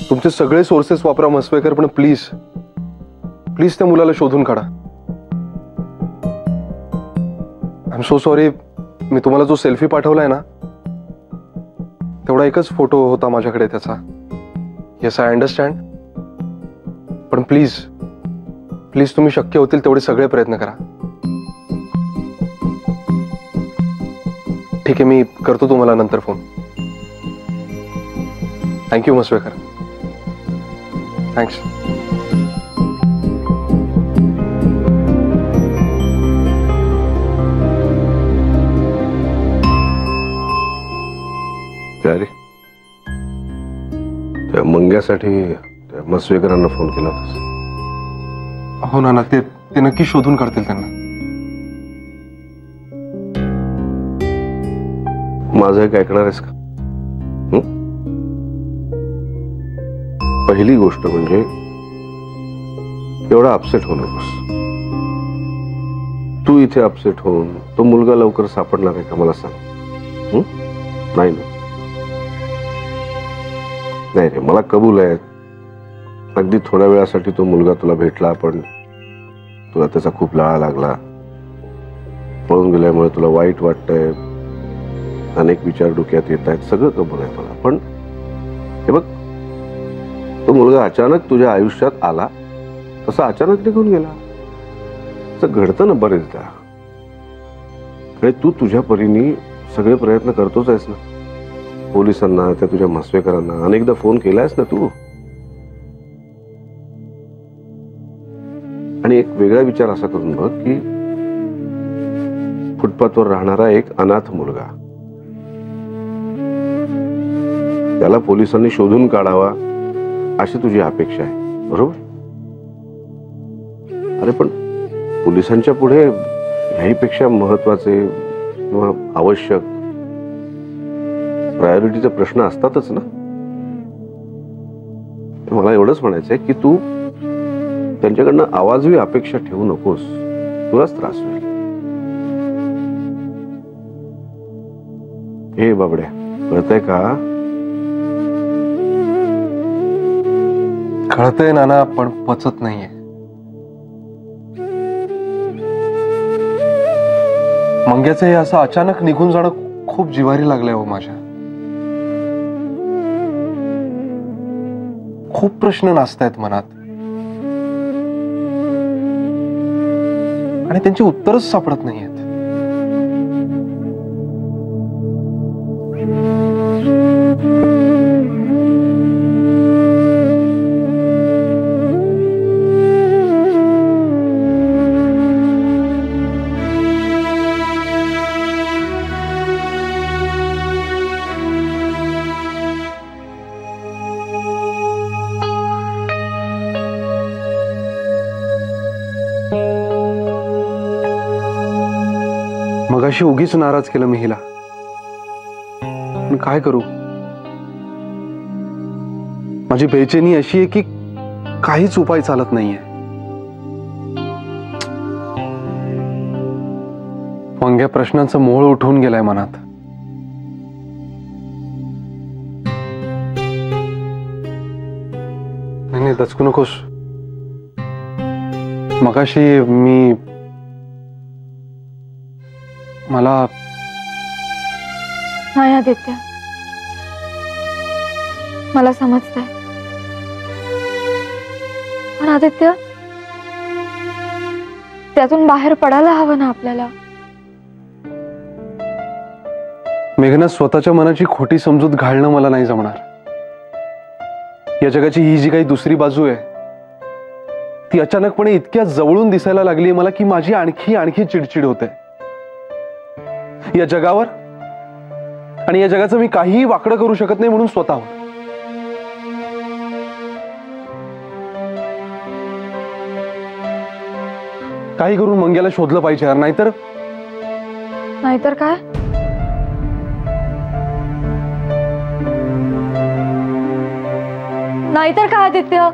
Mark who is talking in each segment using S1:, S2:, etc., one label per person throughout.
S1: तुमचे सगळे सोर्सेस वापरा म्हस्वेकर, पण प्लीज प्लीज त्या मुलाला शोधून काढा. I am so sorry. मी तुम्हाला जो सेल्फी पाठवलाय ना, तेवढा एकच फोटो होता माझ्याकडे त्याचा. Yes, I understand. पण प्लीज प्लीज तुम्ही शक्य होतील तेवढे सगळे प्रयत्न करा. ठीक आहे, मी करतो तुम्हाला नंतर फोन. थँक्यू म्हस्वेकर. थँक्स.
S2: अरे त्या मंग्यासाठी त्या म्हस्वेकरांना फोन केला होतास?
S1: हो ना, ते नक्की शोधून काढतील त्यांना.
S2: माझं एक ऐकणार आहेस का? पहिली गोष्ट म्हणजे एवढा अपसेट होऊ नकोस. तू इथे अपसेट होऊन तो मुलगा लवकर सापडणार आहे का मला सांग? नाही ना? नाही रे, मला कबूल आहे. अगदी थोड्या वेळासाठी तो मुलगा तुला भेटला, पण तुला त्याचा खूप लाळा लागला. पळून गेल्यामुळे तुला वाईट वाटतंय, अनेक विचार डोक्यात येत आहेत, सगळं कबूल आहे मला. पण हे बघ, तो मुलगा अचानक तुझ्या आयुष्यात आला, तसा अचानक निघून गेला. असं घडतं ना बरेचदा. आणि तू तुझ्या परीने सगळे प्रयत्न करतोच आहेस ना. पोलिसांना, त्या तुझ्या म्हस्वेकरांना अनेकदा फोन केलायस ना तू. आणि एक वेगळा विचार असा करून बघ की फुटपाथवर राहणारा एक अनाथ मुलगा, त्याला पोलिसांनी शोधून काढावा अशी तुझी अपेक्षा आहे, बरोबर? अरे पण पोलिसांच्या पुढे ह्याहीपेक्षा महत्वाचे किंवा आवश्यक प्रायोरिटीचे प्रश्न असतातच ना. मला एवढंच म्हणायचंय की तू त्यांच्याकडनं आवाजवी अपेक्षा ठेवू नकोस, तुलाच त्रास होईल. हे बाबड्या, कळतंय का?
S1: कळतंय नाना, पण पचत नाहीये. मंग्याचं हे असं अचानक निघून जाणं खूप जिव्हारी लागलंय हो माझ्या. खूप प्रश्न नाचतायत मनात आणि त्यांची उत्तरच सापडत नाहीयेत. मगाशी उगीच नाराज केलं मी हिला, पण काय करू? माझी बेचैनी अशी आहे की काहीच उपाय चालत नाहीये. मंग्या प्रश्नांचं मोळ उठून गेलाय मनात. नाही, दचकू नकोस. मगाशी मला
S3: नाही आदित्य, मला समजतंय, पण आदित्य त्यातून बाहेर पडायला हवं ना आपल्याला.
S1: मेघना, स्वतःच्या मनाची खोटी समजूत घालणं मला नाही जमणार. या जगाची ही जी काही दुसरी बाजू आहे ती अचानकपणे इतक्या जवळून दिसायला लागली मला की माझी आणखी चिडचिड होते या जगावर. आणि या जगाचं मी काहीही वाकडं करू शकत नाही म्हणून स्वतःवर. काही करून मंग्याला शोधलं पाहिजे यार, नाहीतर
S3: काय? नाहीतर काय आदित्य?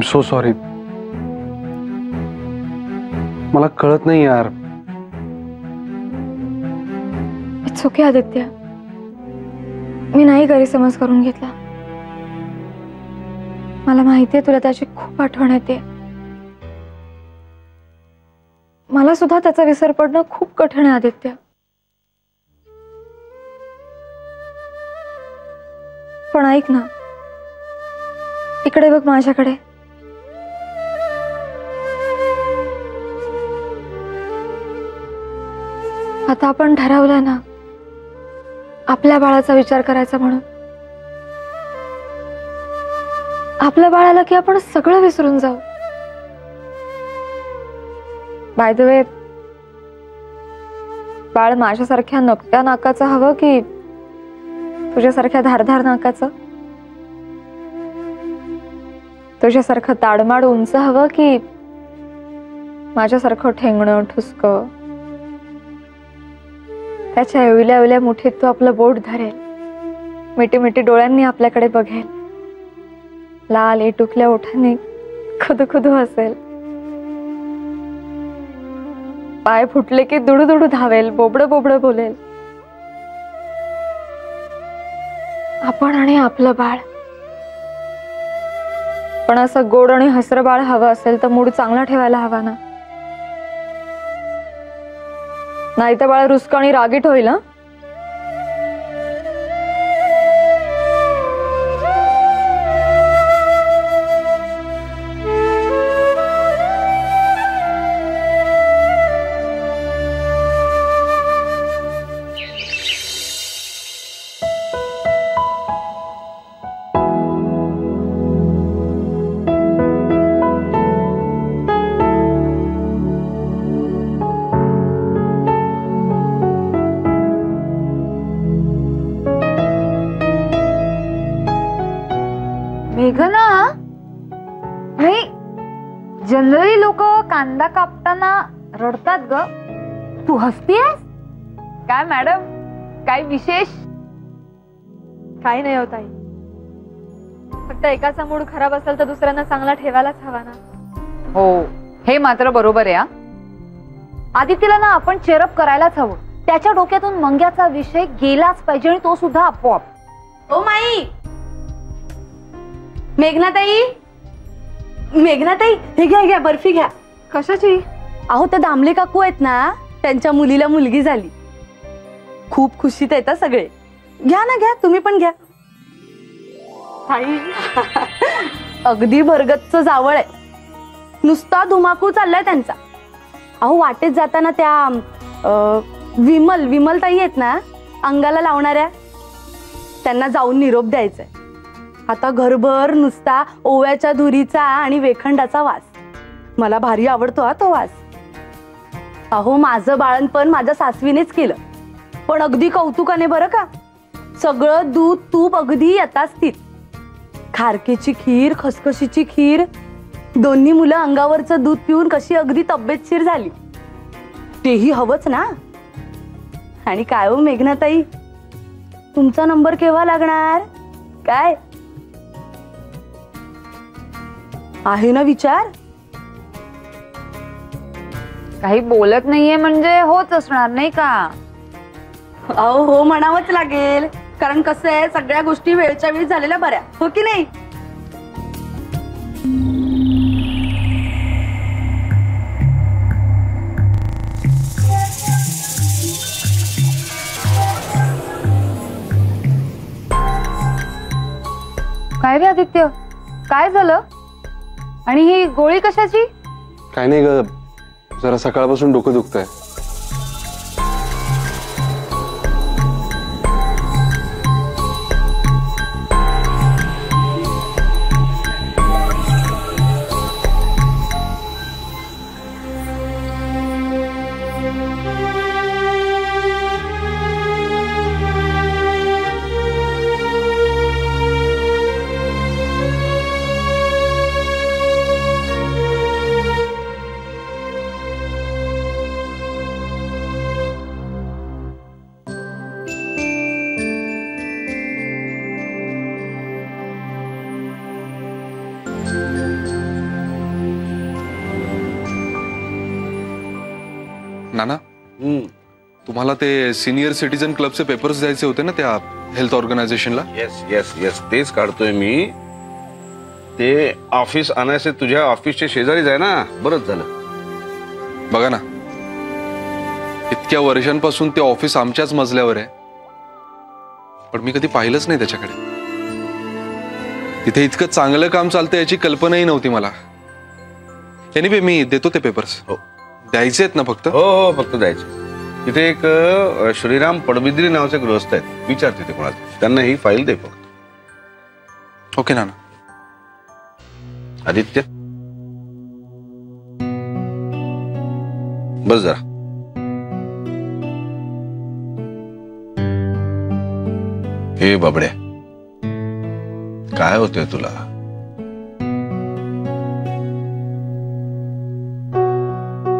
S1: So sorry. मला कळत नाही यार.
S3: इट्स ओके आदित्य, मी नाही गैरसमज करून घेतला. मला माहितीये तुला त्याची खूप आठवण येते. मला सुद्धा त्याचा विसर पडणं खूप कठीण आहे आदित्य. पण ऐक ना, इकडे बघ माझ्याकडे. आता आपण ठरवलं ना आपल्या बाळाचा विचार करायचा म्हणून. आपलं बाळ आलं की आपण सगळं विसरून जाऊ. बाय द वे, बाळ माझ्यासारख्या नकट्या नाकाचं हवं की तुझ्यासारख्या धारधार नाकाचं? तुझ्यासारखं ताडमाड उंच हवं की माझ्यासारखं ठेंगणं ठुसक? त्याच्या एवल्या एवल्या मुठीत तो आपलं बोट धरेल, मिठी मिठी डोळ्यांनी आपल्याकडे बघेल, लाल एटुकल्या ओठांनी खुदू खुदू हसेल, पाय फुटले की दुडू दुडू धावेल, बोबड बोबड बोलेल. आपण आणि आपलं बाळ. पण असं गोड आणि हसरं बाळ हवं असेल तर मूड चांगला ठेवायला हवा ना. नाही तर बाळ रुसक आणि रागीट होईल. ना
S4: मेघना, जनरली लोक कांदा कापताना रडतात ग, तू हसतीयस काय मॅडम? काय विशेष?
S3: काही नाही होत आई. फक्त एकाचा मूड खराब असेल तर दुसऱ्यांना चांगला ठेवायलाच हवा ना.
S4: हो, हे मात्र बरोबर आहे. आदित्यला ना आपण चेअरअप करायलाच हवं. त्याच्या डोक्यातून मंग्याचा विषय गेलाच पाहिजे आणि तो सुद्धा आपोआप.
S5: ओ माई, मेघनाताई, मेघनाताई, हे घ्या घ्या, बर्फी घ्या.
S3: कशाची?
S5: अहो त्या दामले काकू आहेत ना, त्यांच्या मुलीला मुलगी झाली. खूप खुशीत आहेत सगळे. घ्या ना, घ्या, तुम्ही पण घ्या. अगदी भरगच्च जावळ आहे. नुसता धुमाकूळ चाललाय त्यांचा. अहो वाटेत जाताना त्या विमलताई आहेत ना, अंगाला लावणाऱ्या, त्यांना जाऊन निरोप द्यायचाय. आता घरभर नुसता ओव्याच्या धुरीचा आणि वेखंडाचा वास. मला भारी आवडतो हा तो वास. अहो माझं बाळणपण माझ्या सासवीनेच केलं, पण अगदी कौतुकाने बरं का. सगळं दूध तूप अगदी यथास्थित. खारकेची खीर, खसखशीची खीर. दोन्ही मुलं अंगावरचं दूध पिऊन कशी अगदी तब्येतशीर झाली. तेही हवंच ना. आणि काय हो मेघनाताई, तुमचा नंबर केव्हा लागणार? काय आहे ना विचार?
S4: काही बोलत नाहीये म्हणजे होत असणार नाही का?
S5: अहो हो म्हणावंच लागेल, कारण कसं आहे, सगळ्या गोष्टी वेळच्या वेळी झालेल्या बऱ्या, हो की नाही?
S4: काय रे आदित्य, काय झालं? आणि ही गोळी कशाची?
S1: काय नाही ग, जरा सकाळपासून डोकं दुखतंय. नाना, तुम्हाला ते सिनियर सिटीजन क्लबचे पेपर्स द्यायचे होते ना त्या हेल्थ ऑर्गनायझेशनला?
S2: येस येस येस, तेच काढतोय मी. ते ऑफिस आणायचे तुझ्या ऑफिसच्या शेजारीच आहे ना. बरंच झालं.
S1: बघा ना, इतक्या वर्षांपासून ते ऑफिस आमच्याच मजल्यावर आहे, पण मी कधी पाहिलंच नाही त्याच्याकडे. तिथे इतकं चांगलं काम चालतं याची कल्पनाही नव्हती मला. एनिवे, मी देतो ते पेपर्स.
S2: हो,
S1: द्यायचे आहेत ना फक्त?
S2: हो हो, फक्त द्यायचे. तिथे एक श्रीराम पडबिद्री नावाचे गृहस्थ आहेत, विचार तिथे कोणाला, त्यांना ही फाईल दे फक्त.
S1: ओके नाना.
S2: आदित्य, बस जरा. हे बाबड्या, काय होतंय तुला?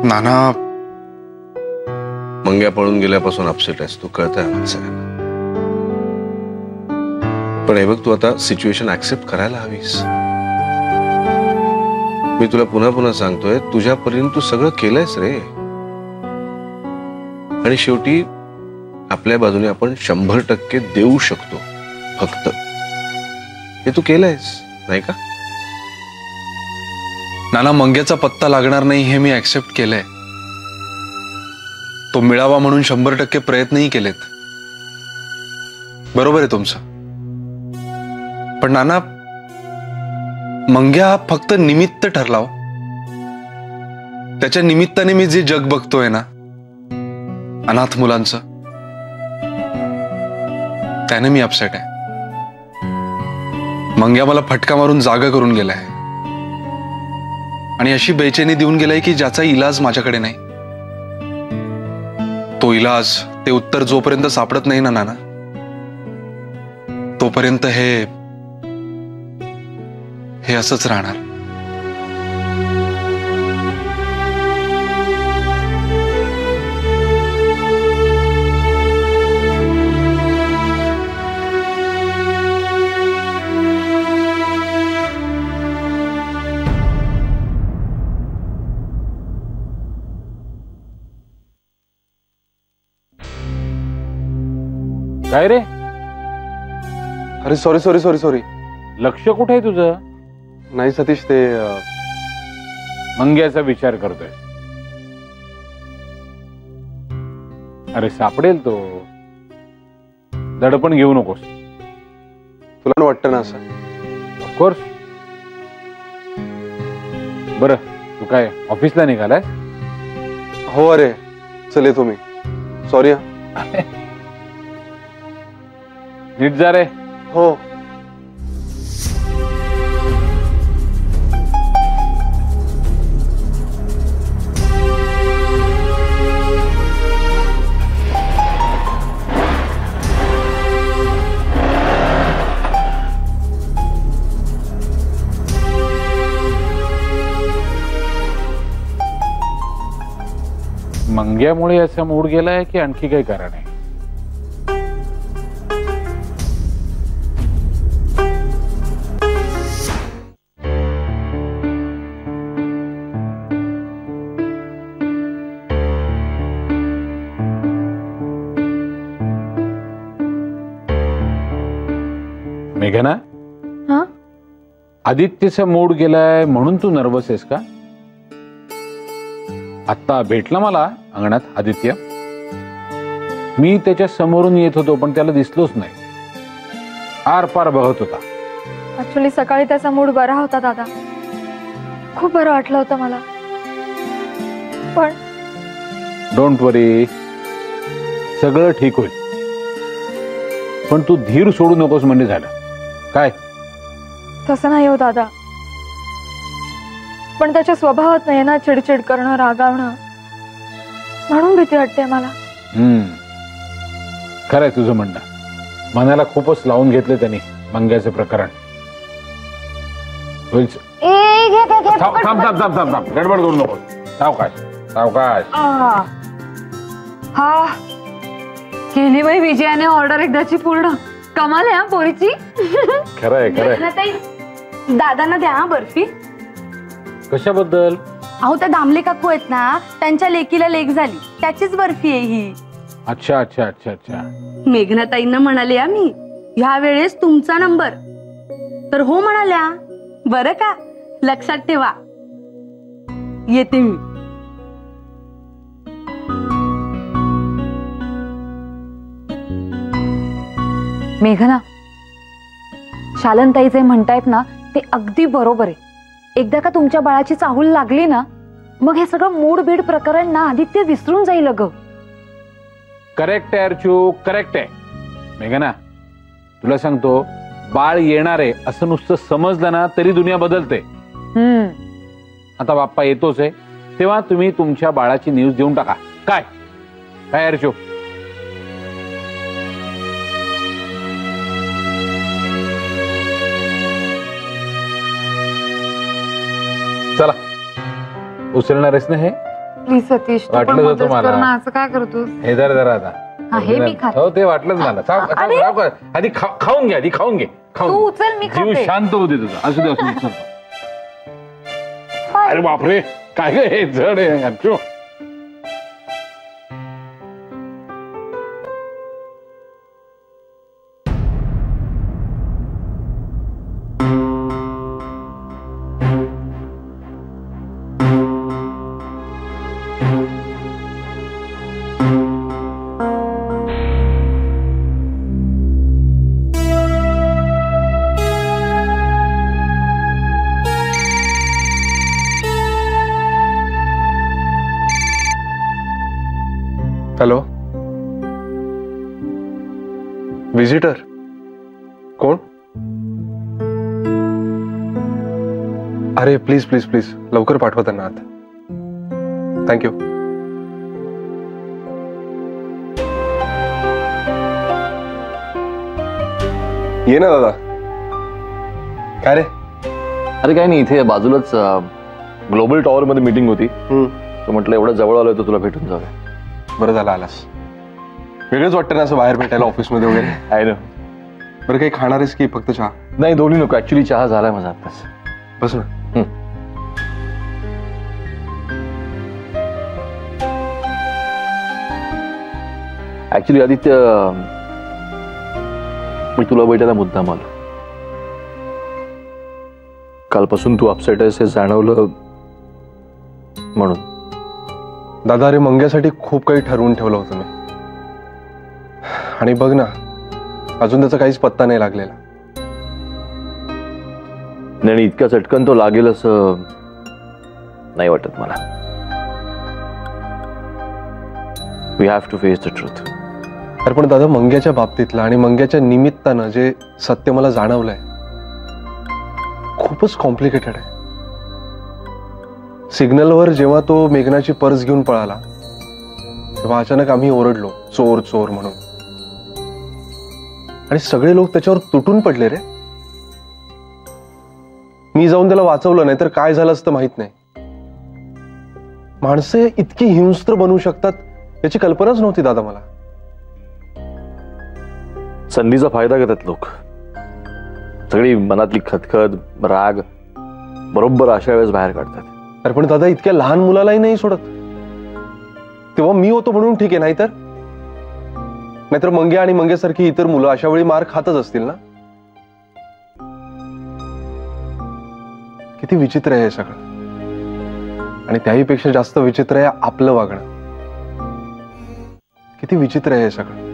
S1: नाना,
S2: मंग्या पळून गेल्यापासून अपसेट आहेस तू, कळतंय आम्हाला सगळ्यांना. पण हे बघ, तू आता सिच्युएशन ऍक्सेप्ट करायला हवीस. मी तुला पुन्हा पुन्हा सांगतोय, तुझ्यापर्यंत तू सगळं केलंयस रे. आणि शेवटी आपल्या बाजूने आपण 100% देऊ शकतो. फक्त हे तू केलंयस, नाही का?
S1: नाना, मंग्याचा पत्ता लागणार नाही हे मी ऍक्सेप्ट केलंय. तो मिळावा म्हणून 100% प्रयत्नही केलेत. बरोबर आहे तुमचं. पण नाना, मंग्या हा फक्त निमित्त ठरला हो. त्याच्या निमित्ताने मी जे जग बघतोय ना, अनाथ मुलांचं, त्याने मी अपसेट आहे. मंग्या मला फटका मारून जागा करून गेलाय आणि अशी बेचैनी देऊन गेलाय की ज्याचा इलाज माझ्याकडे नाही. तो इलाज, ते उत्तर जोपर्यंत सापडत नाही ना नाना, तोपर्यंत हे असंच राहणार.
S6: काय रे,
S1: अरे सॉरी सॉरी सॉरी सॉरी.
S6: लक्ष कुठे आहे तुझं?
S1: नाही सतीश, ते
S6: मंग्याचा विचार करतोय. अरे सापडेल तो, दडपण घेऊ नकोस.
S1: तुला वाटतं ना असं?
S6: ऑफकोर्स. बरं, तू काय ऑफिसला निघालाय?
S1: हो. अरे चल, येतो मी. सॉरी.
S6: नीट जा रे.
S1: हो.
S6: मंग्यामुळे असा मूड गेलाय की आणखी काही कारण आहे? मेघना,
S3: हा?
S6: आदित्यचा मूड गेलाय म्हणून तू नर्वस आहेस का? आत्ता भेटला मला अंगणात आदित्य. मी त्याच्या समोरून येत होतो पण त्याला दिसलोच नाही. आर पार बघत होता.
S3: ऍक्च्युली सकाळी त्याचा मूड बरा होता दादा, खूप बरं वाटलं होतं मला. पण
S6: डोंट वरी, सगळं ठीक होईल. पण तू धीर सोडू नकोस म्हणजे झालं काय?
S3: तसं नाही हो दादा, पण त्याच्या स्वभावात नाही ना चिडचिड करणं, रागावणं, म्हणून भीती वाटते मला.
S6: खरंय तुझं म्हणणं. मनाला खूपच लावून घेतलं त्यांनी मंग्याचं प्रकरण. थांब थांब थांब थांब थांब, गडबड करू नको. सावकाश सावकाश.
S4: हा, केली बाई विजयाने ऑर्डर एकदाची पूर्ण. कमाल आहे पोरीची.
S6: खरंय खरंय.
S5: दादांना द्या बर्फी.
S6: कशाबद्दल?
S5: अहो त्या दामले काकू आहेत ना, त्यांच्या लेकीला लेक झाली, त्याचीच बर्फी आहे ही.
S6: अच्छा अच्छा अच्छा अच्छा.
S5: मेघनाताईंना म्हणाले मी ह्या वेळेस तुमचा नंबर, तर हो म्हणाल्या. बरं का, लक्षात ठेवा. येते मी.
S4: मेघना, शालनताई जे म्हणतायत ना ते अगदी बरोबर आहे. एकदा का तुमच्या बाळाची चाहूल लागली ना, मग हे सगळं मूड बीड प्रकरण ना आदित्य विसरून जाईल ग.
S6: करेक्ट आहे अर्चू, करेक्ट आहे. मेघना, तुला सांगतो, बाळ येणार आहे असं नुसतं समजलं ना तरी दुनिया बदलते. आता बाप्पा येतोच आहे, तेव्हा तुम्ही तुमच्या बाळाची न्यूज देऊन टाका. काय काय अर्चू? चला, उचलणार आहेस ना हे?
S4: प्लीज सतीश, तू पण
S6: वाटलं
S4: मदत
S6: होतं मला.
S4: कर ना, असं काय करतोस?
S6: हे जरा आता.
S4: हा, हे मी खाते.
S6: हो, ते वाटलंच मला.
S4: अरे!
S6: आधी खाऊन घे, आधी खाऊन घे.
S4: तू उचल, मी
S6: जीव
S4: खाते.
S6: शांत होते तुझा. असू दे असू दे, चल. अरे बापरे, काय ग हे जड आहे अर्चू.
S1: हॅलो, विजिटर कोण? अरे प्लीज प्लीज प्लीज लवकर पाठवा त्यांना आत. थँक्यू. ये ना दादा. काय रे?
S7: अरे काय नाही, इथे बाजूलाच ग्लोबल टॉवर मध्ये मीटिंग होती, तो म्हटलं एवढं जवळ आलोय तर तुला भेटून जाऊया.
S1: बरं झालं आलास. वेगळंच वाटतं ना असं बाहेर भेटायला ऑफिसमध्ये वगैरे.
S7: आहे ना.
S1: बरं, काही खाणार आहेस की फक्त चहा?
S7: नाही, दोन्ही नको. ऍक्च्युली चहा झालाय माझा आत्ताच.
S1: बस ना.
S7: ऍक्च्युली आदित्य, मी तुला भेटायला मुद्दाम आलो. कालपासून तू अपसेट आहेस हे जाणवलं म्हणून.
S1: दादा, अरे मंग्यासाठी खूप काही ठरवून ठेवलं होतं मी, आणि बघ ना अजून त्याचा काहीच पत्ता नाही लागलेला.
S7: आणि इतक्या चटकन तो लागेल असं नाही वाटत मला. We have to face the truth.
S1: अरे पण दादा, मंग्याच्या बाबतीतलं आणि मंग्याच्या निमित्तानं जे सत्य मला जाणवलंय खूपच कॉम्प्लिकेटेड आहे. सिग्नलवर जेव्हा तो मेघनाची पर्स घेऊन पळाला तेव्हा अचानक आम्ही ओरडलो, चोर चोर म्हणून, आणि सगळे लोक त्याच्यावर तुटून पडले रे. मी जाऊन त्याला वाचवलं, नाही तर काय झालं असतं माहित नाही. माणसे इतकी हिंस्त्र बनवू शकतात याची कल्पनाच नव्हती दादा मला.
S7: संधीचा फायदा घेतात लोक. सगळी मनातली खतखत, राग बरोबर अशा वेळेस बाहेर काढतात.
S1: अरे पण दादा, इतक्या लहान मुलालाही नाही सोडत. तेव्हा मी होतो म्हणून ठीक आहे, नाहीतर मंगे आणि मंगेसारखी इतर मुलं अशा वेळी मार खातच असतील ना. किती विचित्र आहे हे सगळं, आणि त्याही पेक्षा जास्त विचित्र आहे आपलं वागणं. किती विचित्र आहे हे सगळं,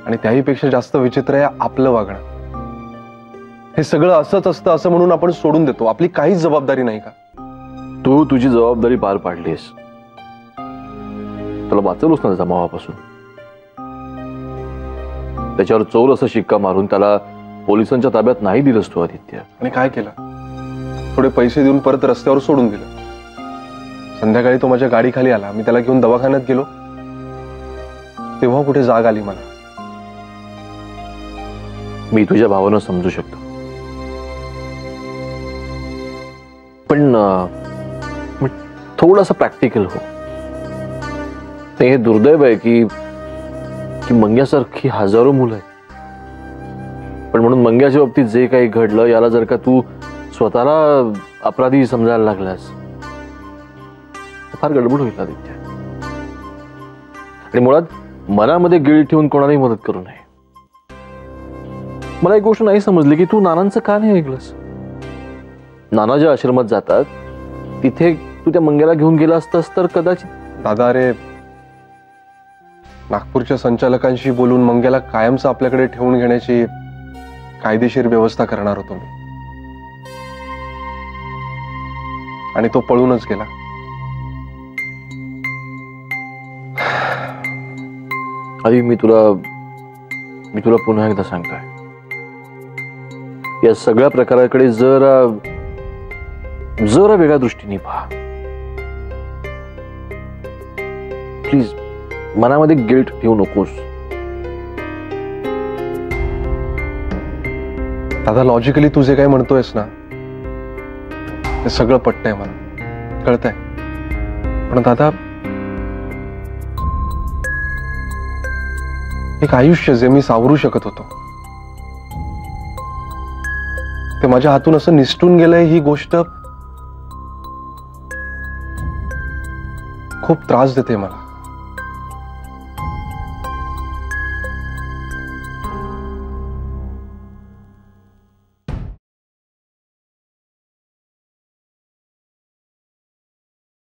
S1: आणि त्याही पेक्षा जास्त विचित्र आहे आपलं वागणं. हे सगळं असंच असतं असं म्हणून आपण सोडून देतो. आपली काहीच जबाबदारी नाही का?
S7: तू तुझी जबाबदारी पार पाडलीस. त्याला वाचवलंस ना त्याच्या मावापासून. त्याच्यावर चोर असं शिक्का मारून त्याला पोलिसांच्या ताब्यात नाही दिलंस तू आदित्य.
S1: आणि काय केलं? थोडे पैसे देऊन परत रस्त्यावर सोडून दिलं. संध्याकाळी तो माझ्या गाडीखाली आला, मी त्याला घेऊन दवाखान्यात गेलो, तेव्हा कुठे जाग आली मला.
S7: मी तुझ्या भावना समजू शकतो, पण थोडंसं प्रॅक्टिकल हो. ते हे दुर्दैव आहे की मंग्यासारखी हजारो मुलं आहेत, पण म्हणून मंग्याच्या बाबतीत जे काही घडलं याला जर का तू स्वतःला अपराधी समजायला लागलास फार गडबड होईल आदित्य. आणि मुळात मनामध्ये गिल्ट ठेवून कोणालाही मदत करू नये. मला एक गोष्ट नाही समजली की तू नानांचं का नाही ऐकलंस. नाना ज्या आश्रमात जातात तिथे तू त्या मंग्याला घेऊन गेला असतास तर कदाचित.
S1: दादा, अरे नागपूरच्या संचालकांशी बोलून मंग्याला कायमचं आपल्याकडे ठेवून घेण्याची कायदेशीर व्यवस्था करणार होतो मी, आणि तो पळूनच गेला.
S7: आधी मी तुला पुन्हा एकदा सांगतोय, या सगळ्या प्रकाराकडे जरा वेगळ्या दृष्टीने पहा. प्लीज मनामध्ये गिल्ट ठेवू नकोस.
S1: दादा, लॉजिकली तू जे काय म्हणतोयस ना ते सगळं पटतंय, मला कळतंय. पण दादा, एक आयुष्य जे मी सावरू शकत होतो ते माझ्या हातून असं निसटून गेलंय, ही गोष्ट खूप त्रास देते मला.